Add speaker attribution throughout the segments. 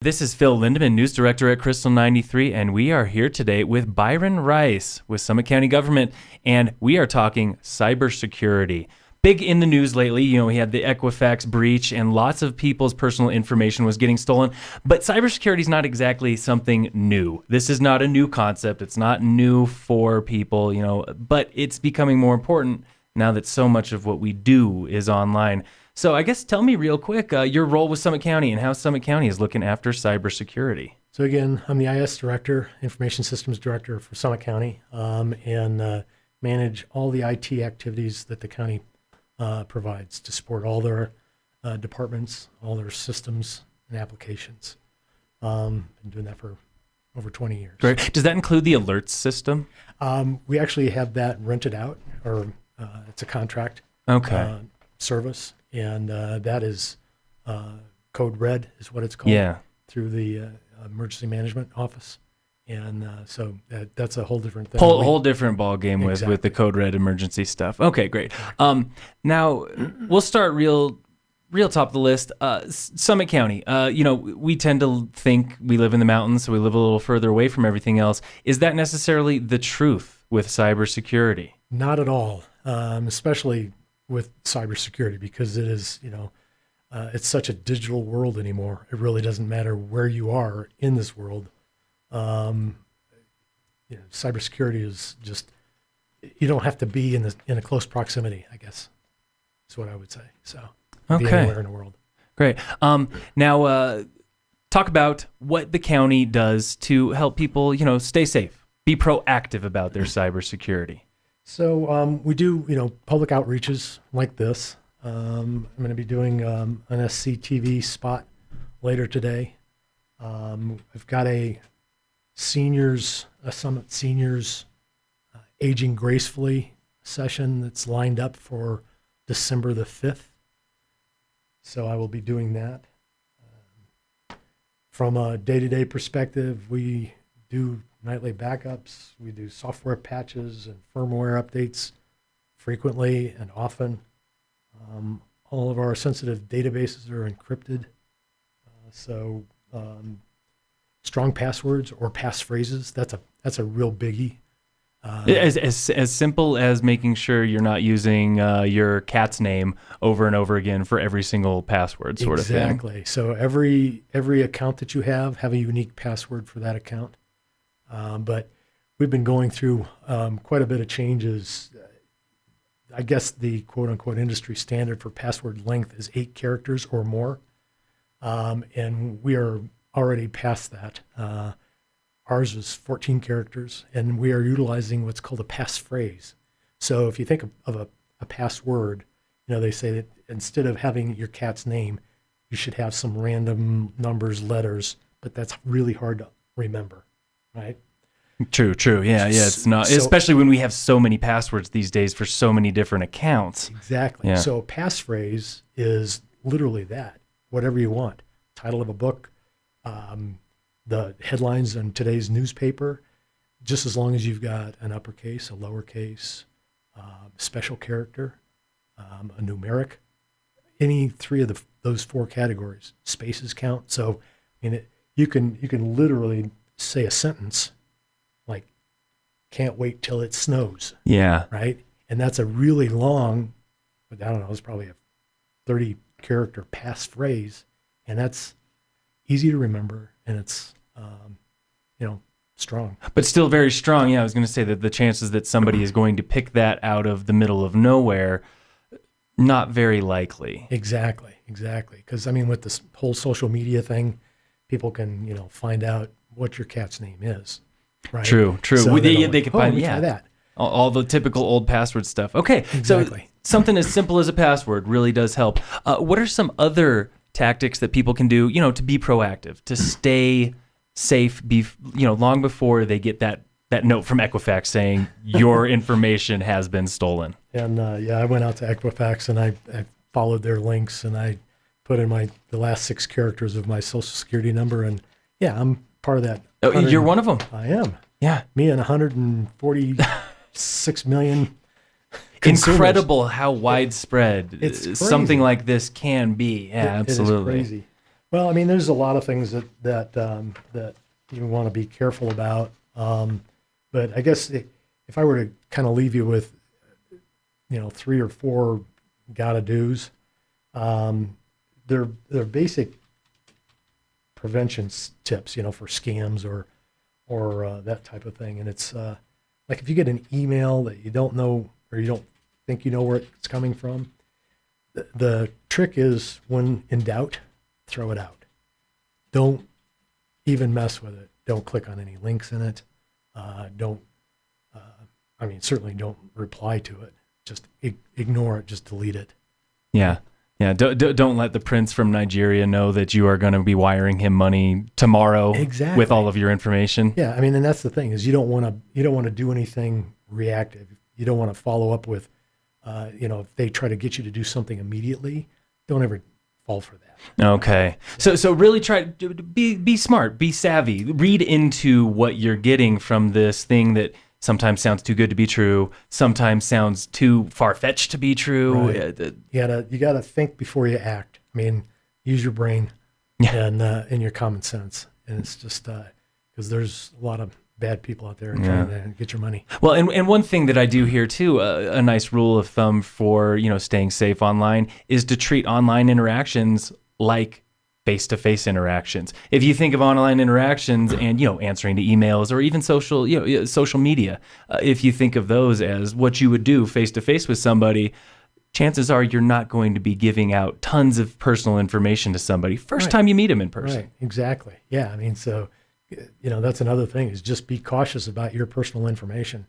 Speaker 1: This is Phil Lindeman, News Director at Krystal 93, and we are here today with Byron Rice with Summit County Government, and we are talking cybersecurity. Big in the news lately, we had the Equifax breach, and lots of people's personal information was getting stolen, but cybersecurity is not exactly something new. This is not a new concept. It's not new for people, but it's becoming more important now that so much of what we do is online. So I guess tell me real quick your role with Summit County and how Summit County is looking after cybersecurity.
Speaker 2: So again, I'm the IS Director, Information Systems Director for Summit County, and manage all the IT activities that the county provides to support all their departments, all their systems and applications. Been doing that for over 20 years.
Speaker 1: Great. Does that include the alerts system?
Speaker 2: We actually have that rented out, or it's a contract service. And that is Code Red is what it's called through the Emergency Management Office. And so that's a whole different thing.
Speaker 1: Whole different ball game with the Code Red emergency stuff. Okay, great. Now we'll start real top of the list. Summit County, we tend to think we live in the mountains, so we live a little further away from everything else. Is that necessarily the truth with cybersecurity?
Speaker 2: Not at all, especially with cybersecurity, because it is, it's such a digital world anymore. It really doesn't matter where you are in this world. Cybersecurity is just, you don't have to be in a close proximity, I guess, is what I would say. So, be anywhere in the world.
Speaker 1: Great. Now, talk about what the county does to help people, stay safe, be proactive about their cybersecurity.
Speaker 2: So we do, public outreaches like this. I'm going to be doing an SCTV spot later today. I've got a Summit Seniors Aging Gracefully session that's lined up for December the 5th. So I will be doing that. From a day-to-day perspective, we do nightly backups. We do software patches and firmware updates frequently and often. All of our sensitive databases are encrypted. So strong passwords or passphrases, that's a real biggie.
Speaker 1: As simple as making sure you're not using your cat's name over and over again for every single password sort of thing.
Speaker 2: Exactly. So every account that you have a unique password for that account. But we've been going through quite a bit of changes. I guess the quote-unquote industry standard for password length is 8 characters or more, and we are already past that. Ours is 14 characters, and we are utilizing what's called a passphrase. So if you think of a password, they say that instead of having your cat's name, you should have some random numbers, letters, but that's really hard to remember. Right.
Speaker 1: True. Yeah. It's not, especially when we have so many passwords these days for so many different accounts.
Speaker 2: Exactly. Yeah. So a passphrase is literally that, whatever you want. Title of a book, the headlines in today's newspaper, just as long as you've got an uppercase, a lowercase, special character, a numeric, any 3 of those 4 categories, spaces count. So you can literally say a sentence like, can't wait till it snows.
Speaker 1: Yeah.
Speaker 2: Right? And that's a really long, I don't know, it's probably a 30 character passphrase, and that's easy to remember, and it's, strong.
Speaker 1: But still very strong. Yeah, I was going to say that the chances that somebody is going to pick that out of the middle of nowhere, not very likely.
Speaker 2: Exactly. Because, with this whole social media thing, people can, find out what your cat's name is. Right?
Speaker 1: True.
Speaker 2: So
Speaker 1: they can find
Speaker 2: try that.
Speaker 1: All the typical old password stuff. Okay,
Speaker 2: exactly.
Speaker 1: So something as simple as a password really does help. What are some other tactics that people can do, to be proactive, to stay safe, long before they get that note from Equifax saying your information has been stolen?
Speaker 2: And I went out to Equifax and I followed their links and I put in the last 6 characters of my social security number, and I'm part of that.
Speaker 1: Oh, you're one of them.
Speaker 2: I am.
Speaker 1: Yeah.
Speaker 2: Me and 146 million consumers.
Speaker 1: Incredible how widespread something like this can be. Yeah, absolutely.
Speaker 2: It is crazy. Well, I mean, there's a lot of things that you want to be careful about. But I guess if I were to kind of leave you with, 3 or 4 gotta do's, they're basic prevention tips, for scams or that type of thing. And it's like if you get an email that you don't know or you don't think you know where it's coming from, the trick is when in doubt, throw it out. Don't even mess with it. Don't click on any links in it. Certainly don't reply to it. Just ignore it. Just delete it.
Speaker 1: Yeah. Yeah. Don't let the prince from Nigeria know that you are going to be wiring him money tomorrow with all of your information.
Speaker 2: Yeah. I mean, and that's the thing is you don't want to do anything reactive. You don't want to follow up with, if they try to get you to do something immediately, don't ever fall for that.
Speaker 1: Okay. So really try to be smart, be savvy, read into what you're getting from this thing that sometimes sounds too good to be true, sometimes sounds too far-fetched to be true.
Speaker 2: Right. You gotta think before you act. I mean, use your brain and your common sense. And it's just because there's a lot of bad people out there trying to get your money.
Speaker 1: Well, and one thing that I do hear too, a nice rule of thumb for staying safe online is to treat online interactions like face-to-face interactions. If you think of online interactions and answering to emails or even social media, if you think of those as what you would do face-to-face with somebody, chances are you're not going to be giving out tons of personal information to somebody first time you meet them in person.
Speaker 2: Right, exactly. Yeah, I mean, so that's another thing is just be cautious about your personal information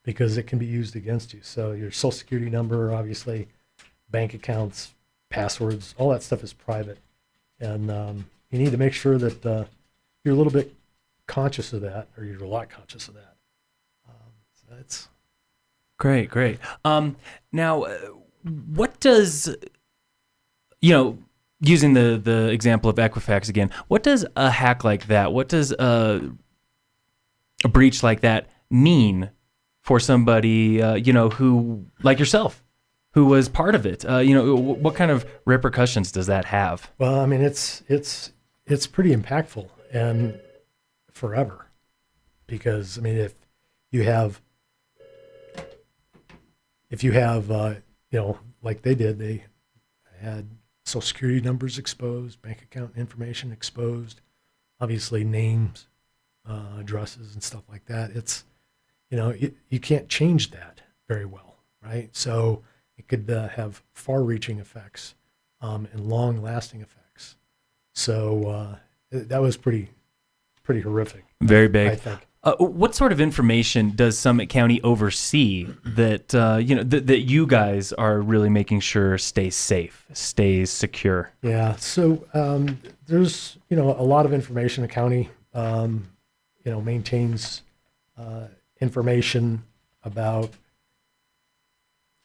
Speaker 2: because it can be used against you. So your social security number, obviously, bank accounts, passwords, all that stuff is private. And you need to make sure that you're a little bit conscious of that, or you're a lot conscious of that. So that's
Speaker 1: great. Now, what does, using the example of Equifax again, what does a hack like that, what does a breach like that mean for somebody, who, like yourself, who was part of it? What kind of repercussions does that have?
Speaker 2: Well, I mean, it's pretty impactful and forever, because I mean, if you have, like they did, they had social security numbers exposed, bank account information exposed, obviously names, addresses, and stuff like that. It's, you can't change that very well, right? So it could have far-reaching effects and long-lasting effects. So that was pretty horrific.
Speaker 1: Very big.
Speaker 2: I think.
Speaker 1: What sort of information does Summit County oversee that that you guys are really making sure stays safe, stays secure?
Speaker 2: Yeah. So there's a lot of information. The county maintains information about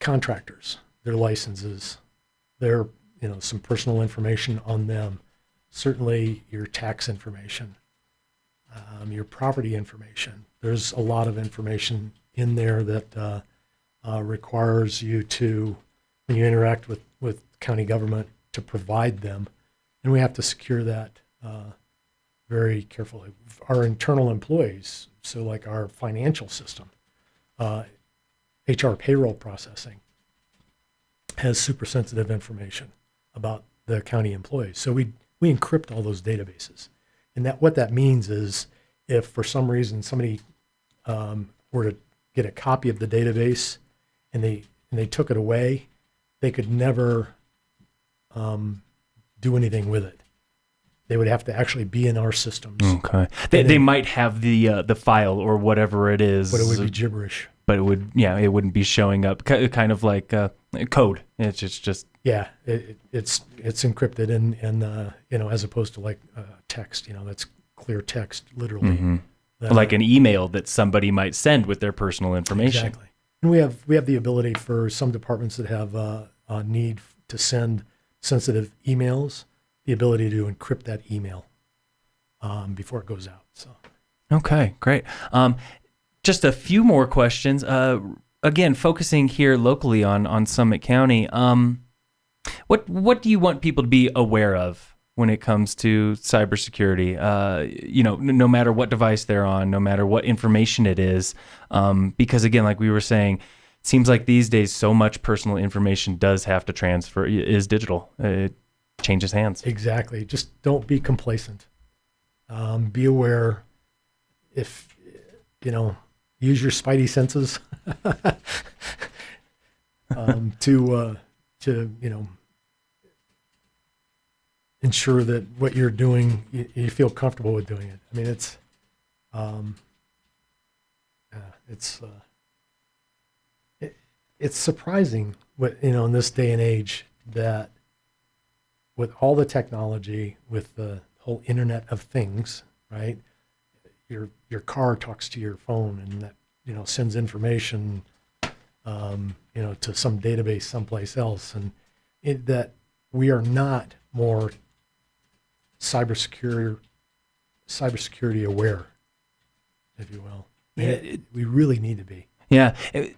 Speaker 2: contractors, their licenses, their some personal information on them. Certainly your tax information, your property information. There's a lot of information in there that requires you to, when you interact with county government, to provide them, and we have to secure that very carefully. Our internal employees, so like our financial system, HR payroll processing, has super sensitive information about the county employees. So we encrypt all those databases. And what that means is if for some reason somebody were to get a copy of the database and they took it away, they could never do anything with it. They would have to actually be in our systems.
Speaker 1: Okay. They might have the file or whatever it is.
Speaker 2: But it would be gibberish.
Speaker 1: But it wouldn't be showing up. Kind of like code. It's just.
Speaker 2: Yeah, it's encrypted and as opposed to like text. That's clear text, literally.
Speaker 1: Mm-hmm. Like an email that somebody might send with their personal information.
Speaker 2: Exactly. And we have the ability for some departments that have a need to send sensitive emails, the ability to encrypt that email before it goes out. So.
Speaker 1: Okay, great. Just a few more questions. Again, focusing here locally on Summit County. What do you want people to be aware of when it comes to cybersecurity. No matter what device they're on, no matter what information it is, because again, like we were saying, it seems like these days so much personal information does have to transfer, is digital. It changes hands.
Speaker 2: Exactly. Just don't be complacent. Be aware. If use your spidey senses to ensure that what you're doing, you feel comfortable with doing it. I mean, it's surprising what, in this day and age, that with all the technology, with the whole Internet of Things, right? Your car talks to your phone, and that sends information to some database someplace else, and that we are not more cybersecurity aware, if you will. We really need to be.
Speaker 1: Yeah.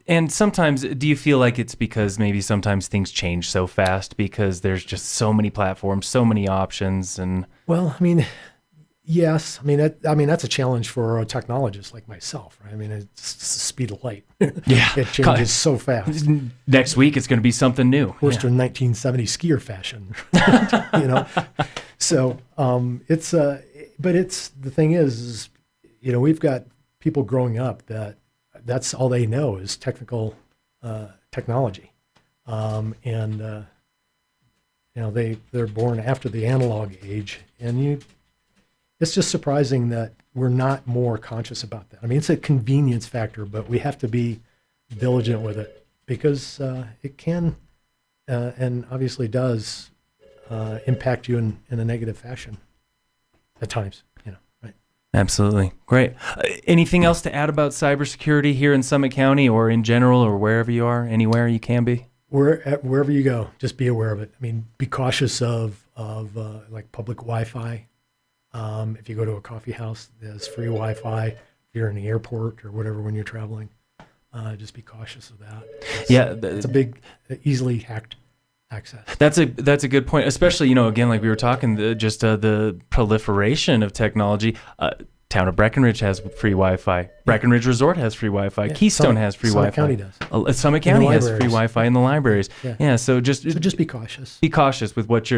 Speaker 1: And sometimes, do you feel like it's because maybe sometimes things change so fast because there's just so many platforms, so many options? And
Speaker 2: well, I mean, yes. I mean, that's a challenge for a technologist like myself, right? I mean, it's the speed of light.
Speaker 1: Yeah.
Speaker 2: It changes so fast.
Speaker 1: Next week, it's going to be something new.
Speaker 2: Worst in 1970 skier fashion, So but the thing is, we've got people growing up that's all they know is technology, and they're born after the analog age, and it's just surprising that we're not more conscious about that. I mean, it's a convenience factor, but we have to be diligent with it because it can and obviously does impact you in a negative fashion at times. Right?
Speaker 1: Absolutely. Great. Anything else to add about cybersecurity here in Summit County or in general or wherever you are, anywhere you can be?
Speaker 2: Wherever you go, just be aware of it. I mean, be cautious of like public Wi-Fi. If you go to a coffee house, there's free Wi-Fi. If you're in the airport or whatever when you're traveling, just be cautious of that. It's a big, easily hacked access.
Speaker 1: That's a good point, especially, again, like we were talking, the proliferation of technology. Town of Breckenridge has free Wi-Fi. Breckenridge Resort has free Wi-Fi. Yeah, Keystone has free Wi-Fi.
Speaker 2: Summit County does.
Speaker 1: Summit County has free Wi-Fi in the libraries. Yeah, so just
Speaker 2: be cautious.
Speaker 1: Be cautious with what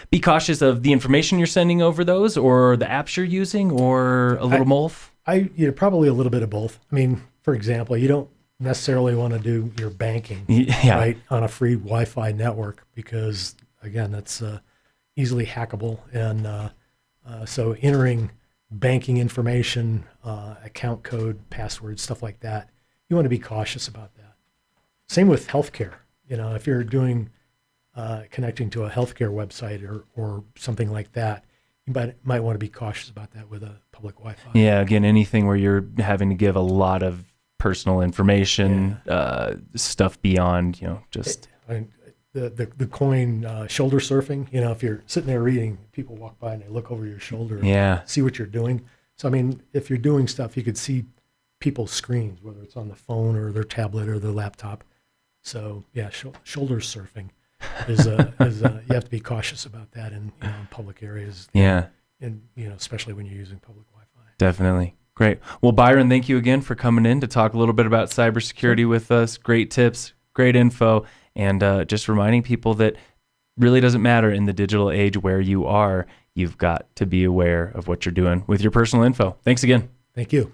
Speaker 1: be cautious of the information you're sending over those, or the apps you're using, or a little both.
Speaker 2: Probably a little bit of both. I mean, for example, you don't necessarily want to do your banking right on a free Wi-Fi network because, again, that's easily hackable, and so entering banking information, account code, passwords, stuff like that, you want to be cautious about that. Same with healthcare. If you're doing connecting to a healthcare website or something like that, you might want to be cautious about that with a public Wi-Fi.
Speaker 1: Yeah, again, anything where you're having to give a lot of personal information, stuff beyond,
Speaker 2: the coin shoulder surfing. If you're sitting there reading, people walk by and they look over your shoulder and see what you're doing. So, I mean, if you're doing stuff, you could see people's screens, whether it's on the phone or their tablet or their laptop. So, shoulder surfing is you have to be cautious about that in public areas.
Speaker 1: Yeah.
Speaker 2: And especially when you're using public Wi-Fi.
Speaker 1: Definitely. Great. Well, Byron, thank you again for coming in to talk a little bit about cybersecurity with us. Great tips, great info, and just reminding people that really doesn't matter in the digital age where you are. You've got to be aware of what you're doing with your personal info. Thanks again.
Speaker 2: Thank you.